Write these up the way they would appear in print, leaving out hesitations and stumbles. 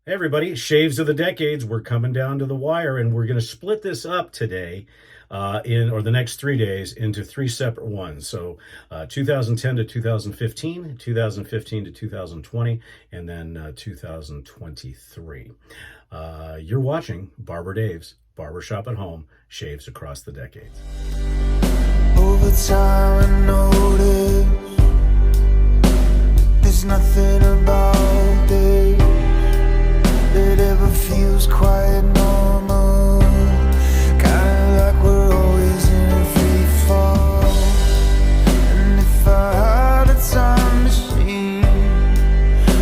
Hey everybody, Shaves of the Decades. We're coming down to the wire, and we're going to split this up today, the next 3 days into three separate ones. So 2010 to 2015, 2015 to 2020, and then 2023. You're watching Barber Dave's Barbershop at Home, Shaves Across the Decades. Over time I noticed there's nothing about this that ever feels quite normal. Kinda like we're always in a free fall. And if I had a time machine,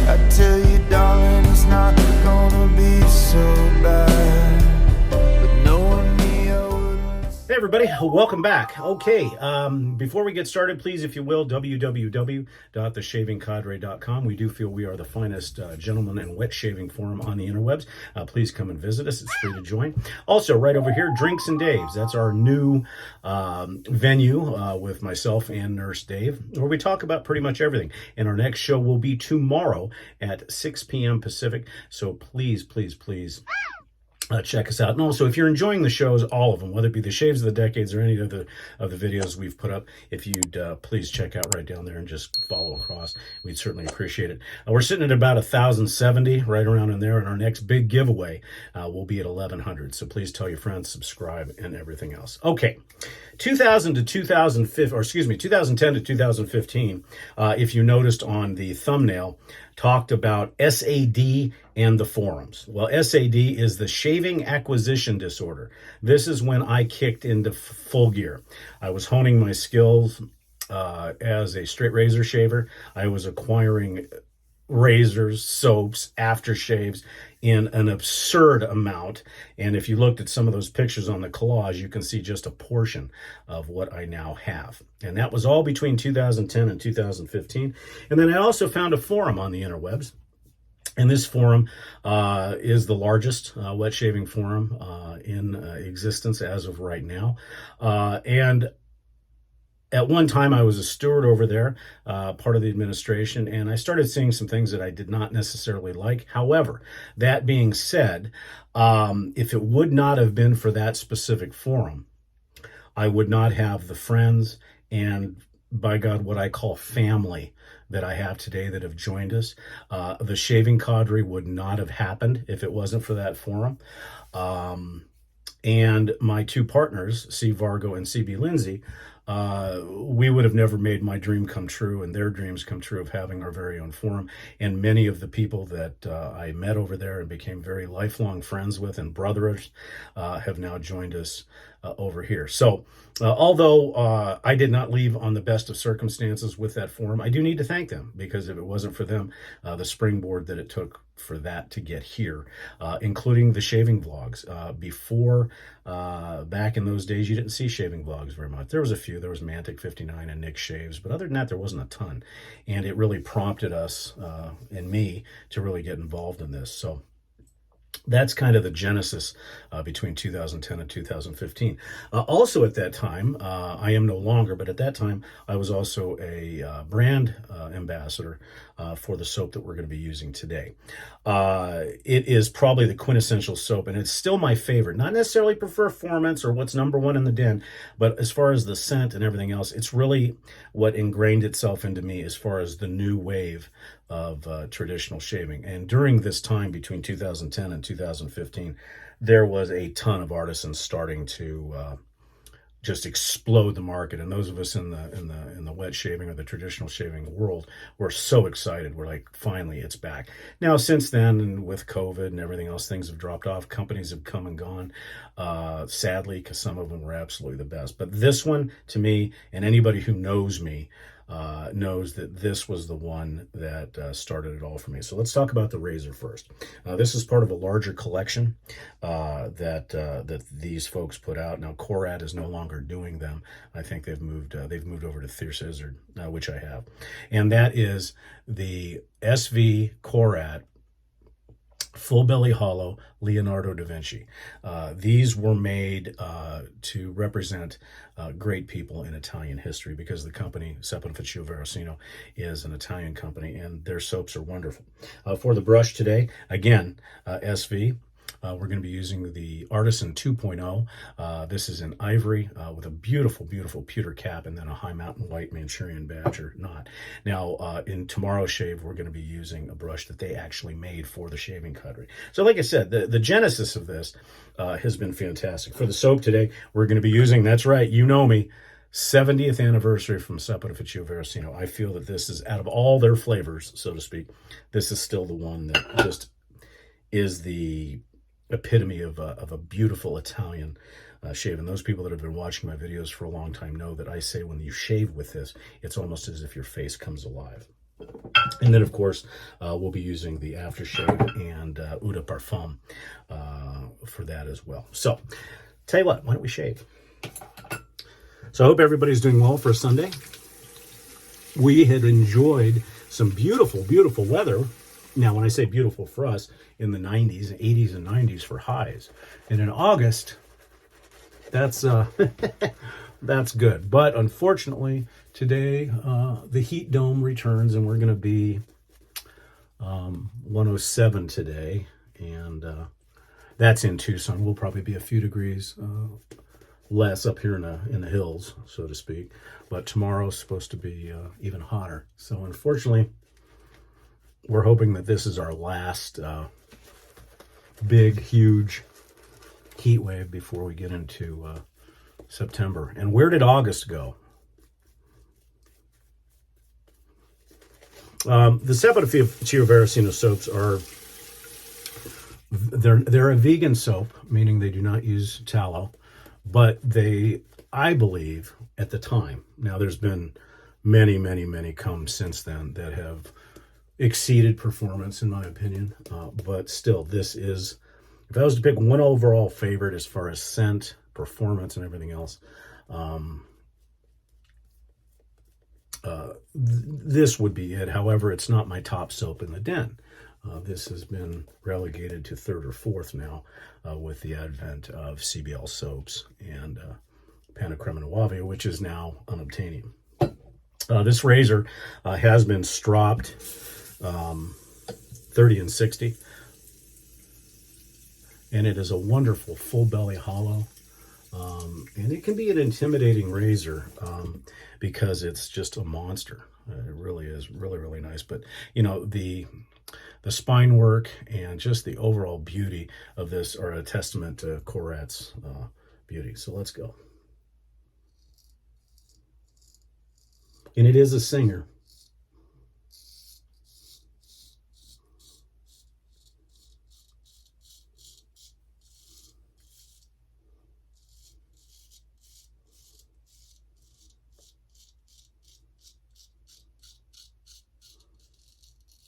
I'd tell you, darling, it's not gonna be so bad. But knowing me, I wouldn't. Hey everybody, welcome back. Okay, before we get started, please, if you will, www.theshavingcadre.com. We do feel we are the finest gentleman and wet shaving forum on the interwebs. Please come and visit us. It's free to join. Also, right over here, Drinks and Dave's. That's our new venue with myself and Nurse Dave, where we talk about pretty much everything. And our next show will be tomorrow at 6 p.m. Pacific. So please, please, please, check us out. And also, if you're enjoying the shows, all of them, whether it be the Shaves of the Decades or any of the videos we've put up, if you'd please check out right down there and just follow across, we'd certainly appreciate it. We're sitting at about 1,070, right around in there, and our next big giveaway will be at 1,100. So please tell your friends, subscribe, and everything else. Okay, 2010 to 2015. If you noticed on the thumbnail, talked about SAD and the forums. Well, SAD is the shaving acquisition disorder. This is when I kicked into full gear. I was honing my skills as a straight razor shaver. I was acquiring razors, soaps, aftershaves in an absurd amount. And if you looked at some of those pictures on the collage, you can see just a portion of what I now have. And that was all between 2010 and 2015. And then I also found a forum on the interwebs. And this forum is the largest wet shaving forum in existence as of right now. And at one time, I was a steward over there, part of the administration, and I started seeing some things that I did not necessarily like. However, that being said, if it would not have been for that specific forum, I would not have the friends and, by God, what I call family that I have today that have joined us. The Shaving Cadre would not have happened if it wasn't for that forum. And my two partners, C. Vargo and CB Lindsay, we would have never made my dream come true and their dreams come true of having our very own forum. And many of the people that I met over there and became very lifelong friends with and brothers have now joined us over here. So although I did not leave on the best of circumstances with that forum, I do need to thank them, because if it wasn't for them, the springboard that it took for that to get here, including the shaving vlogs. Before, back in those days, you didn't see shaving vlogs very much. There was a few. There was Mantic 59 and Nick Shaves, but other than that, there wasn't a ton. And it really prompted us and me to really get involved in this. So that's kind of the genesis between 2010 and 2015. Also at that time, I am no longer, but at that time, I was also a brand ambassador for the soap that we're going to be using today. It is probably the quintessential soap, and it's still my favorite. Not necessarily performance or what's number one in the den, but as far as the scent and everything else, it's really what ingrained itself into me as far as the new wave of traditional shaving. And during this time between 2010 and 2015, there was a ton of artisans starting to just explode the market. And those of us in the wet shaving or the traditional shaving world were so excited. We're like, finally, it's back. Now, since then, and with COVID and everything else, things have dropped off. Companies have come and gone, sadly, because some of them were absolutely the best. But this one, to me, and anybody who knows me, knows that this was the one that started it all for me. So let's talk about the razor first. This is part of a larger collection that these folks put out. Now, Korat is no longer doing them. I think they've moved over to Thiersizard, which I have, and that is the SV Korat Full Belly Hollow Leonardo da Vinci. These were made to represent great people in Italian history, because the company, Seppa Ficcio Veracino, is an Italian company, and their soaps are wonderful. For the brush today, again, SV. We're going to be using the Artisan 2.0. This is in ivory with a beautiful, beautiful pewter cap, and then a High Mountain White Manchurian Badger knot. Now, in tomorrow's shave, we're going to be using a brush that they actually made for the shaving cutlery. So like I said, the genesis of this has been fantastic. For the soap today, we're going to be using, that's right, you know me, 70th anniversary from Seppa Ficcio Veracino. I feel that this is, out of all their flavors, so to speak, this is still the one that just is the epitome of a beautiful Italian shave. And those people that have been watching my videos for a long time know that I say when you shave with this, it's almost as if your face comes alive. And then, of course, we'll be using the aftershave and Eau de Parfum for that as well. So, tell you what, why don't we shave? So I hope everybody's doing well for a Sunday. We had enjoyed some beautiful, beautiful weather. Now, when I say beautiful for us, in the 90s, 80s, and 90s for highs. And in August, that's that's good. But unfortunately, today, the heat dome returns, and we're going to be 107 today. And that's in Tucson. We'll probably be a few degrees less up here in the hills, so to speak. But tomorrow's supposed to be even hotter. So unfortunately, we're hoping that this is our last big, huge heat wave before we get into September. And where did August go? The Seppa Ficcio Veracino soaps are, they're a vegan soap, meaning they do not use tallow, but they, I believe, at the time, now there's been many, many, many come since then that have exceeded performance, in my opinion. But still, this is, if I was to pick one overall favorite as far as scent, performance, and everything else, this would be it. However, it's not my top soap in the den. This has been relegated to third or fourth now with the advent of CBL soaps and Panna Crema Nuova, which is now unobtainium. This razor has been stropped 30 and 60, and it is a wonderful full belly hollow, and it can be an intimidating razor because it's just a monster. It really is really, really nice. But you know, the spine work and just the overall beauty of this are a testament to Korat's beauty. So let's go. And it is a singer.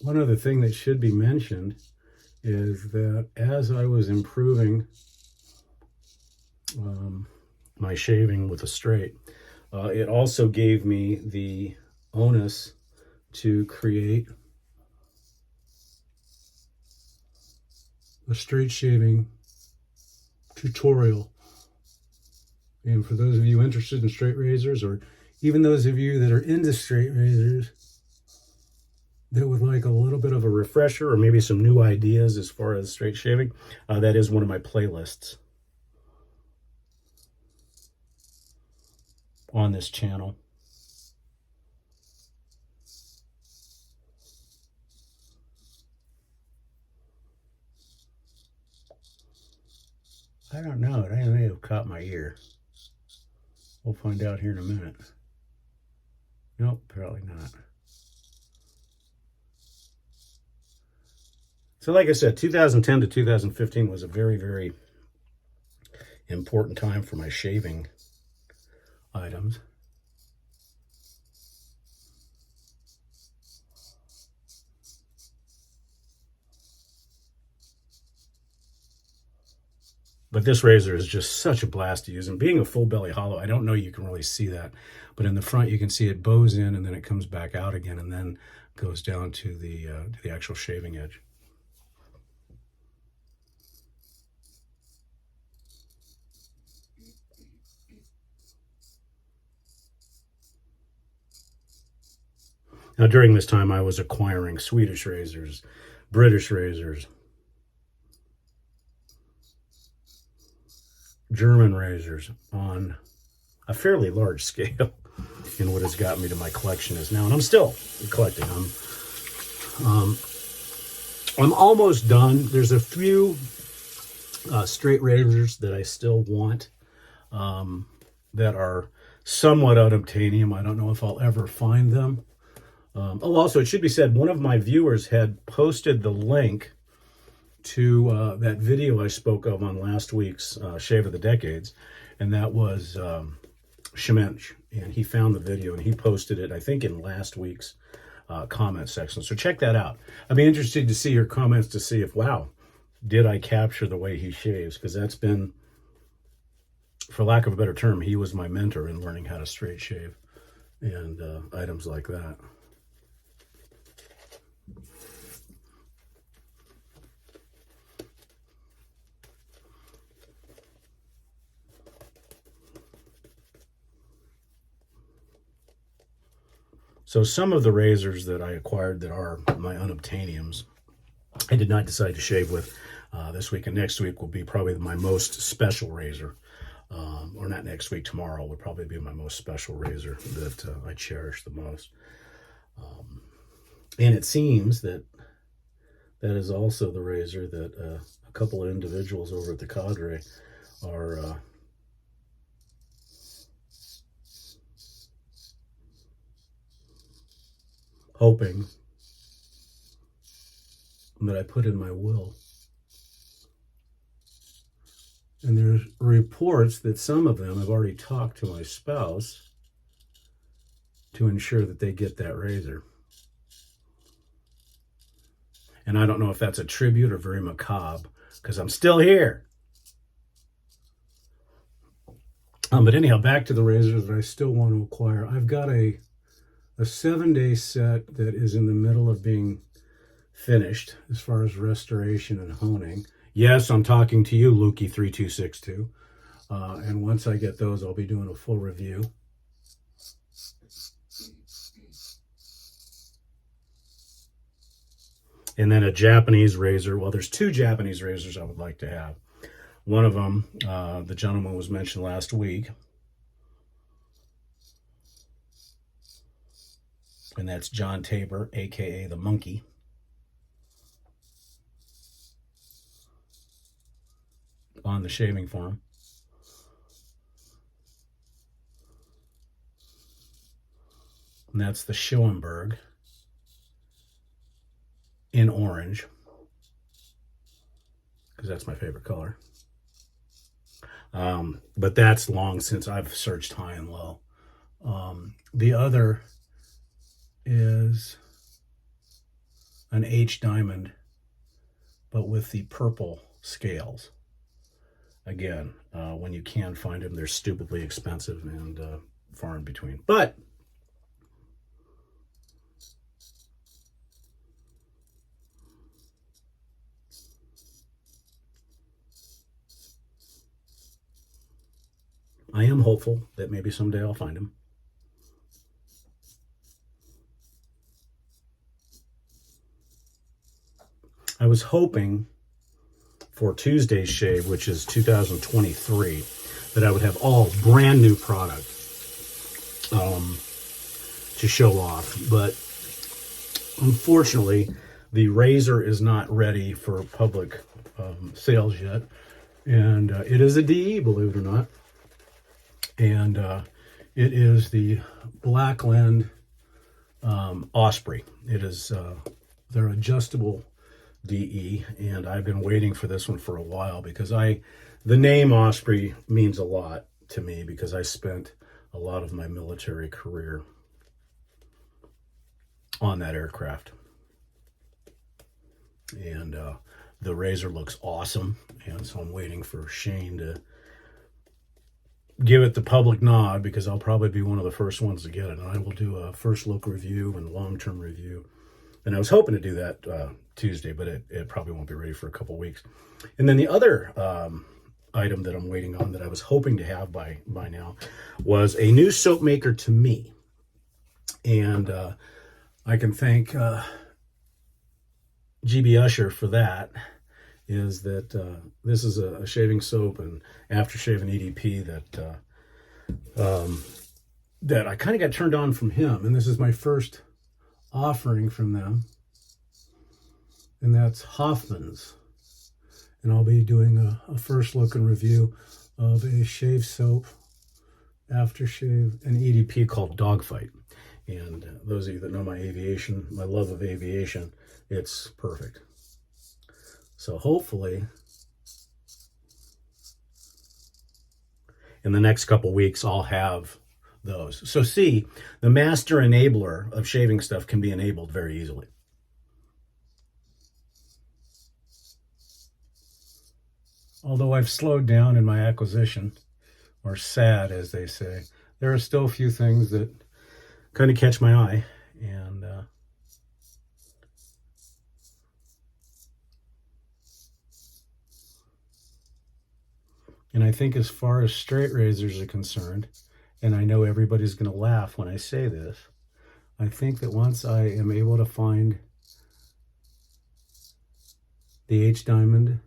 One other thing that should be mentioned is that as I was improving my shaving with a straight, it also gave me the onus to create a straight shaving tutorial. And for those of you interested in straight razors, or even those of you that are into straight razors that would like a little bit of a refresher or maybe some new ideas as far as straight shaving, that is one of my playlists on this channel. I don't know. It may have caught my ear. We'll find out here in a minute. Nope, probably not. So like I said, 2010 to 2015 was a very, very important time for my shaving items. But this razor is just such a blast to use. And being a full belly hollow, I don't know you can really see that, but in the front you can see it bows in and then it comes back out again and then goes down to the actual shaving edge. Now, during this time, I was acquiring Swedish razors, British razors, German razors on a fairly large scale in what has got me to my collection is now. And I'm still collecting them. I'm almost done. There's a few straight razors that I still want that are somewhat unobtainium. I don't know if I'll ever find them. Also, it should be said, one of my viewers had posted the link to that video I spoke of on last week's Shave of the Decades, and that was Shemench. And he found the video and he posted it, I think, in last week's comment section. So check that out. I'd be interested to see your comments to see if, wow, did I capture the way he shaves? Because that's been, for lack of a better term, he was my mentor in learning how to straight shave and items like that. So some of the razors that I acquired that are my unobtainiums, I did not decide to shave with this week. And next week will be probably my most special razor. Or not next week, tomorrow would probably be my most special razor that I cherish the most. And it seems that that is also the razor that a couple of individuals over at the Cadre are hoping that I put in my will. And there's reports that some of them have already talked to my spouse to ensure that they get that razor. And I don't know if that's a tribute or very macabre, because I'm still here. But anyhow, back to the razors that I still want to acquire. I've got a 7-day set that is in the middle of being finished as far as restoration and honing. Yes, I'm talking to you, Lukey3262. And once I get those, I'll be doing a full review. And then a Japanese razor. Well, there's 2 Japanese razors I would like to have. One of them, the gentleman was mentioned last week. And that's John Tabor, a.k.a. the Monkey. On the Shaving Forum. And that's the Schoenberg in orange, because that's my favorite color. But that's long since I've searched high and low. The other is an H diamond, but with the purple scales. Again, when you can find them, they're stupidly expensive and far in between. But I am hopeful that maybe someday I'll find them. I was hoping for Tuesday's shave, which is 2023, that I would have all brand new product to show off. But unfortunately, the razor is not ready for public sales yet. And it is a DE, believe it or not. And it is the Blackland Osprey. It is their adjustable DE, and I've been waiting for this one for a while because the name Osprey means a lot to me because I spent a lot of my military career on that aircraft. And the razor looks awesome, and so I'm waiting for Shane to give it the public nod because I'll probably be one of the first ones to get it, and I will do a first look review and long-term review. And I was hoping to do that Tuesday, but it probably won't be ready for a couple weeks. And then the other item that I'm waiting on that I was hoping to have by now was a new soap maker to me. And I can thank GB Usher for that, is that this is a shaving soap and aftershave and EDP that I kind of got turned on from him, and this is my first offering from them, and that's Hoffman's, and I'll be doing a first look and review of a shave soap, aftershave, and EDP called Dogfight. And those of you that know my love of aviation, it's perfect. So hopefully in the next couple weeks, I'll have those. So see, the master enabler of shaving stuff can be enabled very easily. Although I've slowed down in my acquisition, or sad, as they say, there are still a few things that kind of catch my eye, and I think as far as straight razors are concerned, and I know everybody's going to laugh when I say this, I think that once I am able to find the H Diamond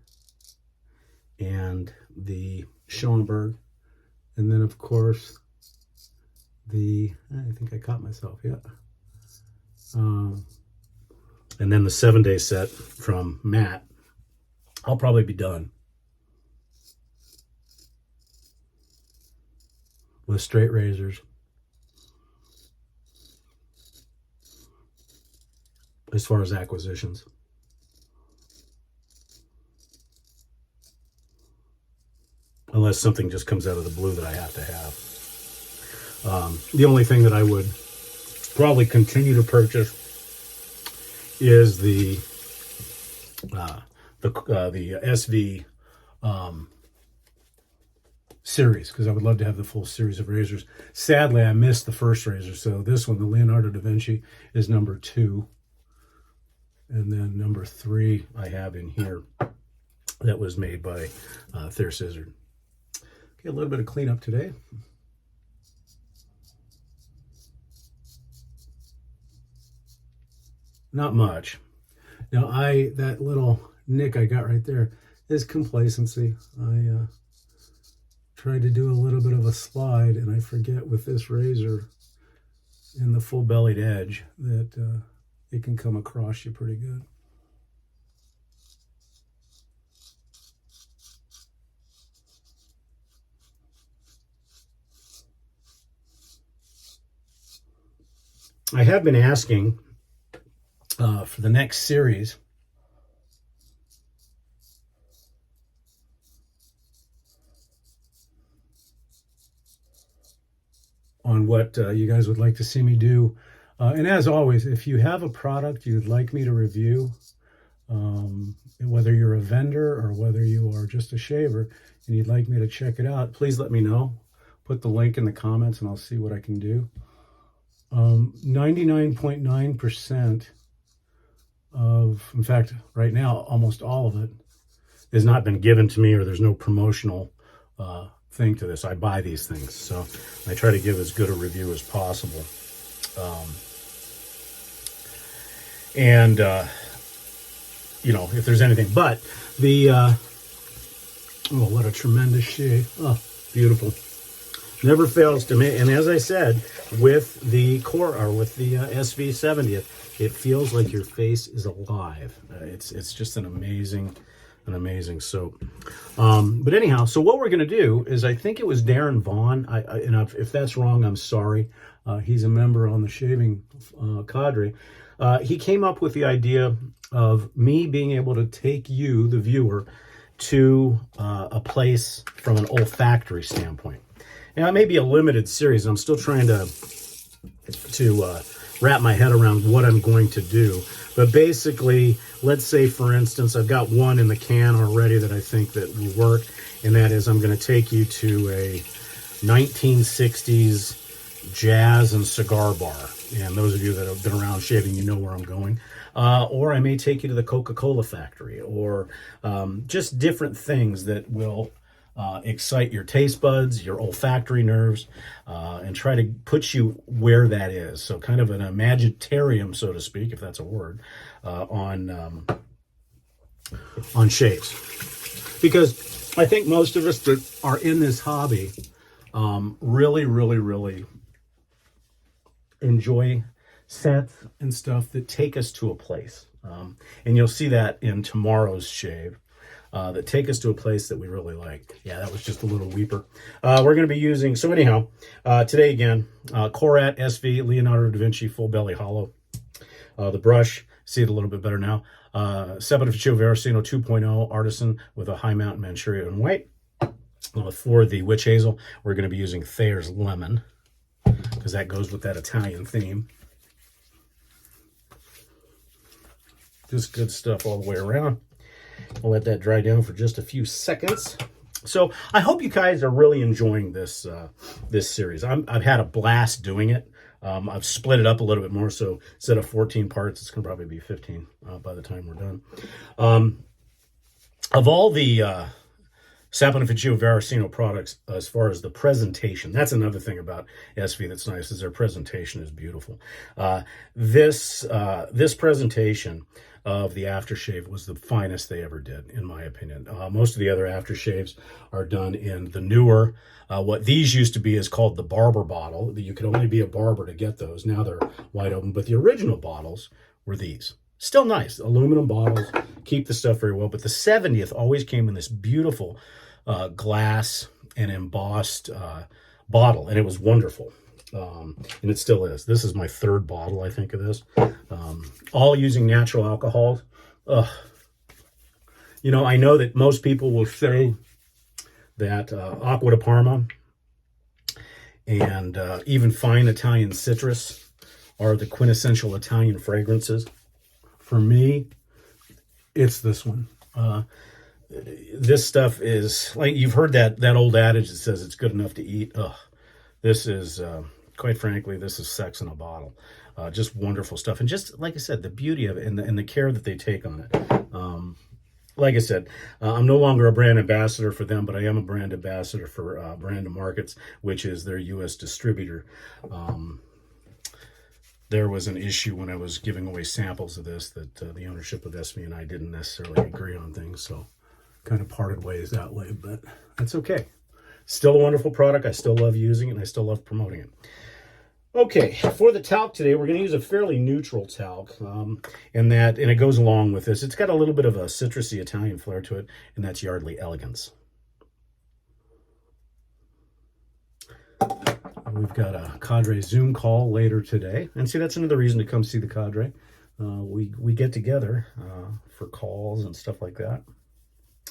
and the Schoenberg, and then of course I think I caught myself, yeah. And then the 7-day set from Matt, I'll probably be done with straight razors as far as acquisitions. Unless something just comes out of the blue that I have to have. The only thing that I would probably continue to purchase is the SV series, because I would love to have the full series of razors. Sadly, I missed the first razor, so this one, the Leonardo da Vinci, is number 2, and then number 3 I have in here that was made by Thayer's. Okay, a little bit of cleanup today. Not much. Now, that little nick I got right there is complacency. I tried to do a little bit of a slide, and I forget with this razor in the full-bellied edge that it can come across you pretty good. I have been asking for the next series on what you guys would like to see me do. And as always, if you have a product you'd like me to review, whether you're a vendor or whether you are just a shaver and you'd like me to check it out, please let me know. Put the link in the comments and I'll see what I can do. 99.9% of, in fact, right now, almost all of it has not been given to me, or there's no promotional thing to this. I buy these things, so I try to give as good a review as possible. You know, if there's anything, but the, oh, what a tremendous shave. Oh, beautiful. Never fails to me. And as I said, with the core, or with the SV70, it feels like your face is alive. It's just an amazing soap. But anyhow, so what we're going to do is, I think it was Darren Vaughn. If that's wrong, I'm sorry. He's a member on the shaving cadre. He came up with the idea of me being able to take you, the viewer, to a place from an olfactory standpoint. Now, it may be a limited series. I'm still trying to wrap my head around what I'm going to do. But basically, let's say, for instance, I've got one in the can already that I think that will work, and that is I'm going to take you to a 1960s jazz and cigar bar. And those of you that have been around shaving, you know where I'm going. Or I may take you to the Coca-Cola factory, or just different things that will excite your taste buds, your olfactory nerves, and try to put you where that is. So kind of an imagitarium, so to speak, if that's a word, on shaves. Because I think most of us that are in this hobby really, really, really enjoy scents and stuff that take us to a place. And you'll see that in tomorrow's shave. That take us to a place that we really like. Yeah, that was just a little weeper. We're going to be using, so anyhow, today again, Korat SV Leonardo da Vinci Full Belly Hollow. The brush, see it a little bit better now. Saponificio Veracino 2.0 Artisan with a High Mountain Manchuria in white. For the Witch Hazel, we're going to be using Thayer's Lemon, because that goes with that Italian theme. Just good stuff all the way around. I'll let that dry down for just a few seconds. So I hope you guys are really enjoying this this series. I've had a blast doing it. I've split it up a little bit more, so instead of 14 parts, it's going to probably be 15 by the time we're done. Of all the Saponificio Veracino products, as far as the presentation, that's another thing about SV that's nice, is their presentation is beautiful. This presentation of the aftershave was the finest they ever did, in my opinion. Most of the other aftershaves are done in the newer, what these used to be is called the barber bottle. You could only be a barber to get those. Now they're wide open, but the original bottles were these. Still nice, aluminum bottles, keep the stuff very well, but the 70th always came in this beautiful glass and embossed bottle, and it was wonderful. And it still is. This is my third bottle, I think, of this. All using natural alcohols. You know, I know that most people will say that Acqua di Parma and even fine Italian citrus are the quintessential Italian fragrances. For me, it's this one. This stuff is, like, you've heard that old adage that says it's good enough to eat. This is... quite frankly, this is sex in a bottle. Just wonderful stuff. And just, like I said, the beauty of it and the care that they take on it. Like I said, I'm no longer a brand ambassador for them, but I am a brand ambassador for Brand Markets, which is their U.S. distributor. There was an issue when I was giving away samples of this that the ownership of SV and I didn't necessarily agree on things, so kind of parted ways that way, but that's okay. Still a wonderful product. I still love using it, and I still love promoting it. Okay, for the talc today, we're going to use a fairly neutral talc, and it goes along with this. It's got a little bit of a citrusy Italian flair to it, and that's Yardley Elegance. We've got a Cadre Zoom call later today, and see, that's another reason to come see the Cadre. We get together for calls and stuff like that.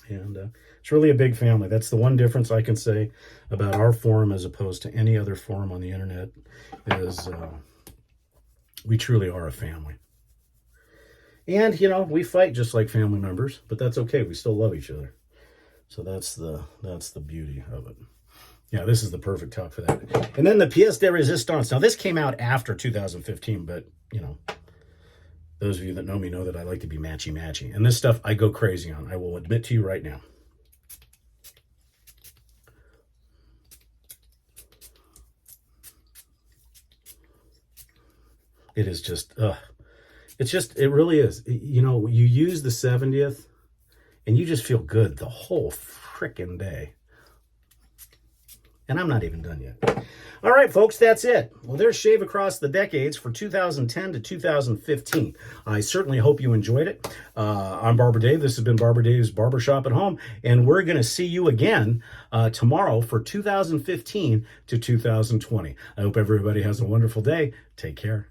And it's really a big family. That's the one difference I can say about our forum as opposed to any other forum on the internet is we truly are a family. And, you know, we fight just like family members, but that's okay. We still love each other. So that's the beauty of it. Yeah, this is the perfect talk for that. And then the pièce de résistance. Now, this came out after 2015, but, you know, those of you that know me know that I like to be matchy-matchy. And this stuff I go crazy on. I will admit to you right now. It is just, it really is. You know, you use the 70th and you just feel good the whole frickin' day. And I'm not even done yet. All right, folks, that's it. Well, there's Shave Across the Decades for 2010 to 2015. I certainly hope you enjoyed it. I'm Barber Dave. This has been Barber Dave's Barbershop at Home, and we're going to see you again tomorrow for 2015 to 2020. I hope everybody has a wonderful day. Take care.